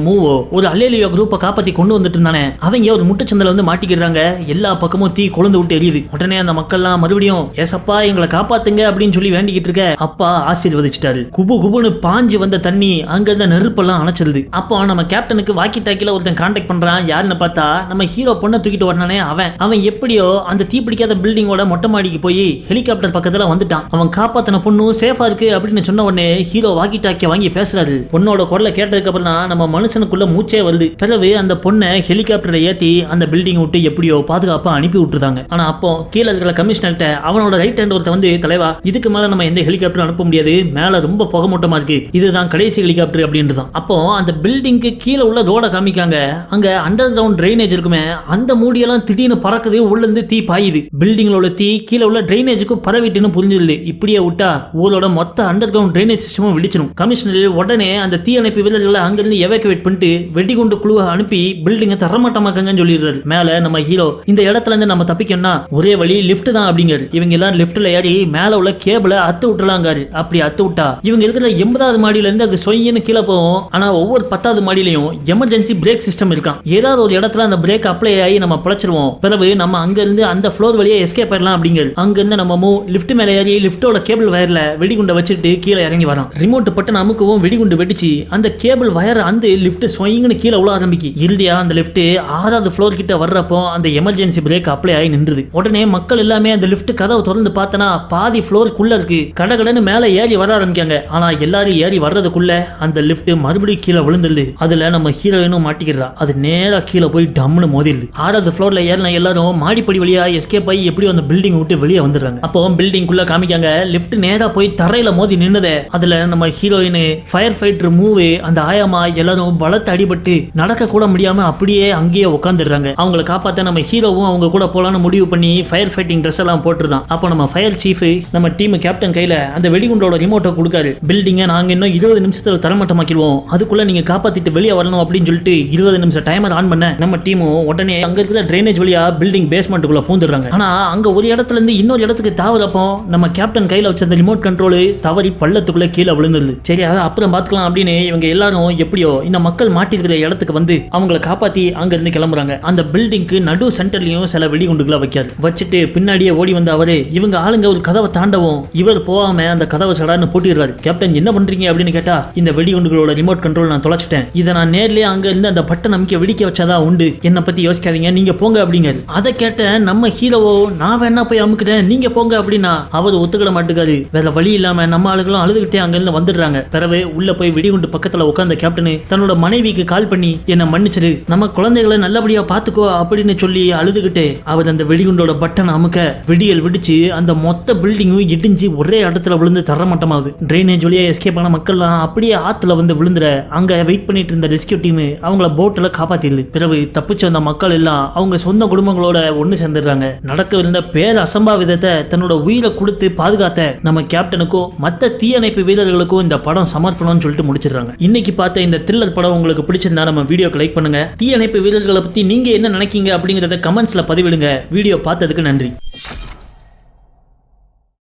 மூவ் ஒரு அல்லேலியோ குரூப்பை காப்பாத்தி கொண்டு வந்துட்டு இருந்தானே அவங்க ஒரு முட்டுச்சந்தில வந்து மாட்டிக்கிறாங்க. எல்லா பக்கமும் தீ கொழுந்து விட்டு எரியுது. உடனே அந்த மக்கள்லாம் மறுபடியும் ஏசப்பா எங்களை காப்பாத்துங்க அப்படின்னு சொல்லி வேண்டிக்கிட்டு இருக்க அப்பா ஆசீர்வதிச்சிட்டாரு. குபு குபுன்னு பாஞ்சு வந்த தண்ணி அங்க இருந்த நெருப்பெல்லாம் அணைச்சிருது. அப்போ நம்ம கேப்டனுக்கு வாக்கி டாக்கில ஒருத்தன் கான்டாக்ட் பண்றான். யாருன்னு பார்த்தா நம்ம ஹீரோ பொண்ணை தூக்கிட்டு வரனானே அவன் எப்படியோ அந்த தீ பிடிக்காத பில்டிங்கோட மொட்டை மாடிக்கு போய் ஹெலிகாப்டர் பக்கத்துல வந்துட்டான். அவன் காப்பாத்தின பொண்ணு சேஃபா இருக்கு அப்படின்னு சொன்ன உடனே ஹீரோ வாக்கி டாக்கிய வாங்கி பேசுறாரு. பொண்ணோட குரலை கேட்டதுக்கு அப்புறம் தான் நம்ம மனுஷனுக்குள்ள மூச்சே வருது. பிறகு அந்த பொண்ணை ஹெலிகாப்டரை ஏத்தி அந்த பில்டிங் விட்டு எப்படியோ பாதுகாப்பா அனுப்பி விட்டுருந்தாங்க. ஆனா அப்போ கீழே இருக்கிற கமிஷனர்ட்ட அவனோட ரைட் ஹேண்ட் ஒருத்த வந்து தலைவா இதுக்கு மேல நம்ம எந்த ஹெலிகாப்டர் அனுப்ப முடியாது, மேல ரொம்ப புகமூட்டமா இருக்கு, இதுதான் கடைசி ஹெலிகாப்டர் அப்படின்றதான். அப்போ அந்த பில்டிங்க்கு கீழே உள்ள ரோட காமிக்காங்க. அங்க அண்டர் கிரவுண்ட் டிரைனேஜ் இருக்குமே அந்த மூடியெல்லாம் திடீர்னு பறக்குது. உள்ள இருந்து தீ பாயுது. பில்டிங்களோட தீ கீழே உள்ள டிரைனேஜுக்கு பரவிட்டுன்னு புரிஞ்சிருது. இப்படியே விட்டா ஊரோட மொத்த அண்டர் கிரவுண்ட் டிரைனேஜ் சிஸ்டமும் வெடிச்சிடும். கமிஷனர் உடனே அந்த தீ அணைப்பு வீரர்களை அங்கிருந்து எவாக்குவேட் பண்ணிட்டு வெடிகுண்டு குழுவை அனுப்பி பில்டிங்கை தரமாட்டமாக்கங்கன்னு சொல்லிடுறாரு. மேல நம்ம ஹீரோ இந்த இடத்துல இருந்து நம்ம தப்பிக்கணும்னா ஒரே வழி லிஃப்ட் தான் அப்படிங்கிறாரு. இவங்க எல்லாம் லிஃப்ட்ல ஏறி மேல உள்ள கேபிளை அத்து விட்டுலாங்காரு. அப்படி அத்து விட்டா இவங்க இருக்கிற 80வது மாடியில இருந்து அது சொயின்னு கீழே போகும். ஆனா ஒவ்வொரு 10வது மாடியிலையும் எமர்ஜென்சி பிரேக் சிஸ்டம் இருக்கான். ஏதாவது ஒரு இடத்துல அந்த பிரேக் அப்ளை ஆகி நம்ம பிழைச்சிருவோம். பிறகு நம்ம அங்க இருந்து அந்த ஃப்ளோர் வழியே எஸ்கேப் ஆயிடலாம் அப்படிங்கிறது. அங்க இருந்து நம்ம லிஃப்ட் மேல ஏறி லிஃப்டோட கேபிள் வயர்ல வெடிகுண்டை வச்சுட்டு கீழே இறங்கி வரோம். ரிமோட் பட்டு நமக்கும் வெடிகுண்டு வெடிச்சு அந்த கேபிள் வயர் அந்த லிஃப்ட் ஸ்வைங்னு கீழே உள்ள ஆரம்பிக்கு. இறுதியா அந்த லிஃப்ட் 6வது ஃப்ளோர் கிட்ட வர்றப்போ அந்த எமர்ஜென்சி பிரேக் அப்ளை ஆகி நின்றுது. உடனே மக்கள் எல்லாமே அந்த லிஃப்ட் கதவை திறந்து பார்த்தனா பாதி ஃப்ளோருக்குள்ள இருக்கு. கடகடன்னு மேல ஏறி வர ஆரம்பிக்காங்க. ஆனா எல்லாரும் ஏறி வர்றதுக்குள்ள அந்த லிஃப்ட் மறுபடியும் கீழே விழுந்துருது. அதுல நம்ம ஹீரோயினும் மாட்டிக்கிறா. அது நேரா கீழே போய் டம்னு மோதிருது. 6வது ஃப்ளோர்ல ஏறின எல்லாரும் மாடிப்படி வழியா எஸ்கேப் ஆகி எப்படி எப்படி அந்த பில்டிங் விட்டு வெளியே வந்துடுறாங்க. அப்போ பில்டிங் குள்ள காமிக்காங்க லிஃப்ட் நேரா போய் தரையில மோதி நின்னதே. அதுல நம்ம ஹீரோயின், ஃபயர் ஃபைட்டர் மூவ், அந்த ஆயாமா எல்லாரும் பலத்த அடிபட்டு நடக்க கூட முடியாம அப்படியே அங்கேயே உட்காந்துடுறாங்க. அவங்களை காப்பாத்த நம்ம ஹீரோவும் அவங்க கூட போலான்னு முடிவு பண்ணி ஃபயர் ஃபைட்டிங் ட்ரெஸ் எல்லாம் போட்டுருந்தான். அப்போ நம்ம ஃபயர் சீஃப் நம்ம டீம் கேப்டன் கையில அந்த வெடிகுண்டோட ரிமோட்டை கொடுக்காரு. பில்டிங்கை நாங்க இன்னும் 20 நிமிஷத்துல தரமட்டமாக்கிடுவோம், அதுக்குள்ள நீங்க காப்பாத்திட்டு வெளியே வரணும் அப்படின்னு சொல்லிட்டு 20 நிமிஷம் டைமர் ஆன் பண்ண நம்ம டீமும் உடனே அங்க இருக்கிற ட்ரைனேஜ் வழியா பில்டிங் பேஸ்மெண்ட்டுக்குள்ள பூந்துடுறாங்க. ஆனா அங்க ஒரு இடத்துல இருந்து இன்னொரு இடத்துக்கு தாவறப்போ நம்ம கேப்டன் கையில வச்சிருந்த ரிமோட் கண்ட்ரோல் தவறி பள்ளத்துக்குள்ள கீழே விழுந்துருது. சரி அதை அப்புறம் பாத்துக்கலாம் அப்படின்னு இவங்க எல்லாரும் எப்படியோ இந்த மக்கள் மாட்டிருக்கிற இடத்துக்கு வந்து அவங்களை காப்பாத்தி அங்க இருந்து கிளம்புறாங்க. அந்த பில்டிங்க்கு நடு சென்டர்லயும் சில வெடிகுண்டுகளை வச்சுட்டு பின்னாடியே ஓடி வந்த அவரு இவங்க ஆளுங்க ஒரு கதவை தாண்டவும் இவர் போகாம அந்த கதவை சடான்னு போட்டிடுறாரு. கேப்டன் என்ன பண்றீங்க அப்படின்னு கேட்டா, இந்த வெடிகுண்டுகளோட ரிமோட் கண்ட்ரோல் நான் தொலைச்சிட்டேன், இதை நான் நேர்லயே அங்க இருந்து அந்த பட்டன் அமைக்க வெடிக்க வச்சாதான் உண்டு, என்ன பத்தி யோசிக்காதீங்க, நீங்க போங்க அப்படிங்க. அதை கேட்ட நம்ம ஹீரோவோ நான் வேணா போய் அமுக்குறேன் நீங்க போங்க அப்படின்னா அவர் ஒத்துக்கிட மாட்டேங்காரு. வேற வழி இல்லாம நம்ம ஆளுகளும் அழுதுகிட்டே அங்க இருந்து வந்துடுறாங்க. பிறகு உள்ள போய் வெடிகுண்டு பக்கத்துல உட்கார்ந்த கேப்டன் தன்னோட மனைவிக்கு கால் பண்ணி என்ன மன்னிச்சிரு, நம்ம குழந்தைகளை நல்லபடியா பாத்துக்கோ அப்படின்னு சொல்லி அழுதுகிட்டே அவர் அந்த வெடிகுண்டோட பட்டன் அமுக்க விடியல் விடிச்சு அந்த மொத்த பில்டிங்கும் இடிஞ்சு ஒரே இடத்துல விழுந்து தரமட்டமாகுது. ட்ரைனேஜ் வழியா எஸ்கேப் ஆன மக்கள்லாம் அப்படியே ஆத்துல வந்து விழுந்துற அங்க வெயிட் பண்ணிட்டு இருந்த ரெஸ்கியூ டீம் அவங்கள போட்ல காப்பாத்திடுது. பிறகு தப்பிச்சு வந்த மக்கள் எல்லாம் அவங்க சொந்த குடும்பங்களோட ஒண்ணு சேர்ந்துடுறாங்க. நடக்கவிருந்த பேர் அசம்பாவிதத்தை தன்னோட உயிரை கொடுத்து பாதுகாத்த நம்ம கேப்டனுக்கும் மற்ற தீயணைப்பு வீரர்களுக்கும் இந்த படம் சமர்ப்பணம்னு சொல்லிட்டு முடிச்சிடுறாங்க. இன்னைக்கு பார்த்த இந்த த்ரில்லர் படம் உங்களுக்கு பிடிச்சிருந்தா நம்ம வீடியோக்கு லைக் பண்ணுங்க. தீயணைப்பு வீரர்களை பத்தி நீங்க என்ன நினைக்கீங்க அப்படிங்கறத கமெண்ட்ஸ்ல பதிவிடுங்க. வீடியோ பார்த்ததுக்கு நன்றி.